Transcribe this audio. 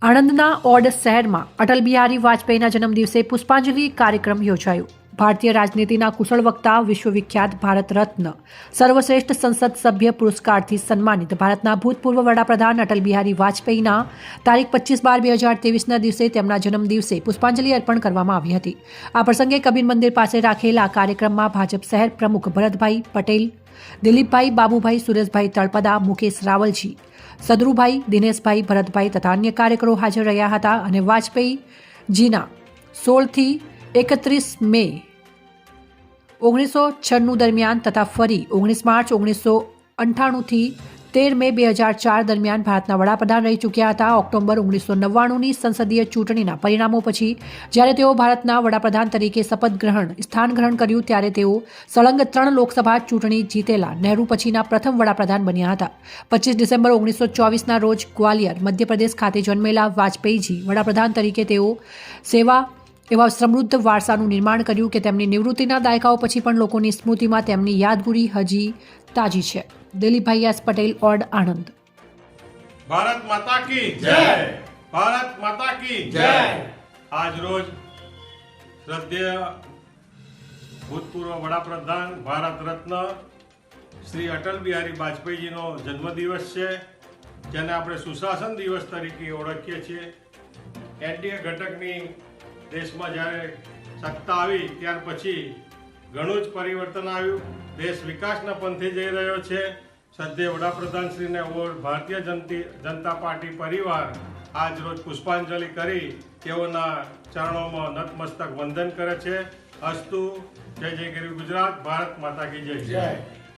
આણંદના odd શહેરમાં અટલ બિહારી વાજપેયીના જન્મદિવસે પુષ્પાંજલિ કાર્યક્રમ યોજાયો। ભારતીય રાજનીતિના કુશળ વક્તા, વિશ્વવિખ્યાત ભારત રત્ન, સર્વશ્રેષ્ઠ સંસદ સભ્ય પુરસ્કારથી સન્માનિત ભારતના ભૂતપૂર્વ વડાપ્રધાન અટલ બિહારી વાજપેયીના તારીખ 25/12/2023ના દિવસે તેમના જન્મદિવસે પુષ્પાંજલિ અર્પણ કરવામાં આવી હતી। આ પ્રસંગે કબીર મંદિર પાસે રાખેલા કાર્યક્રમમાં ભાજપ શહેર પ્રમુખ ભરતભાઈ પટેલ, દિલીપભાઈ, બાબુભાઈ, સુરેશભાઈ તળપદા, મુકેશ રાવલજી, સદરુભાઈ, દિનેશભાઈ, ભરતભાઈ તથા અન્ય કાર્યકરો હાજર રહ્યા હતા અને વાજપેયીજીના 16 થી 31 મે 1996 દરમિયાન તથા ફરી 19 માર્ચ 1998 થી 13 મે 2004 દરમિયાન ભારતના વડાપ્રધાન રહી ચૂક્યા હતા। ઓક્ટોબર 1999ની સંસદીય ચૂંટણીના પરિણામો પછી જ્યારે તેઓ ભારતના વડાપ્રધાન તરીકે સ્થાન ગ્રહણ કર્યું ત્યારે તેઓ સળંગ 3 લોકસભા ચૂંટણી જીતેલા નહેરુ પછીના પ્રથમ વડાપ્રધાન બન્યા હતા। 25 ડિસેમ્બર 1924ના રોજ ગ્વાલિયર, મધ્યપ્રદેશ ખાતે જન્મેલા વાજપેયીજી વડાપ્રધાન તરીકે તેઓ એવા સમૃદ્ધ વારસાનું નિર્માણ કર્યું કે તેમની નિવૃત્તિના દાયકાઓ પછી પણ લોકોની સ્મૃતિમાં તેમની યાદગીરી હજી તાજી છે। દિલીપભાઈ એસ પટેલ, ઓડ, આણંદ। ભારત માતા કી જય, ભારત માતા કી જય। આજ રોજ શ્રદ્ધેય ભૂતપૂર્વ વડાપ્રધાન ભારત રત્ન શ્રી અટલ બિહારી વાજપેયીજીનો જન્મદિવસ છે, જેને આપણે સુશાસન દિવસ તરીકે ઓળખીએ છીએ। એનડીએ ઘટકની દેશમાં જ્યારે સત્તા આવી ત્યાર પછી ઘણું જ પરિવર્તન આવ્યું। દેશ વિકાસના પંથે જઈ રહ્યો છે। સદ્ય વડાપ્રધાનશ્રીને ભારતીય જનતા પાર્ટી પરિવાર આજ રોજ પુષ્પાંજલિ કરી તેઓના ચરણોમાં નતમસ્તક વંદન કરે છે। અસ્તુ, જય જય ગરીબ ગુજરાત, ભારત માતા કી જય।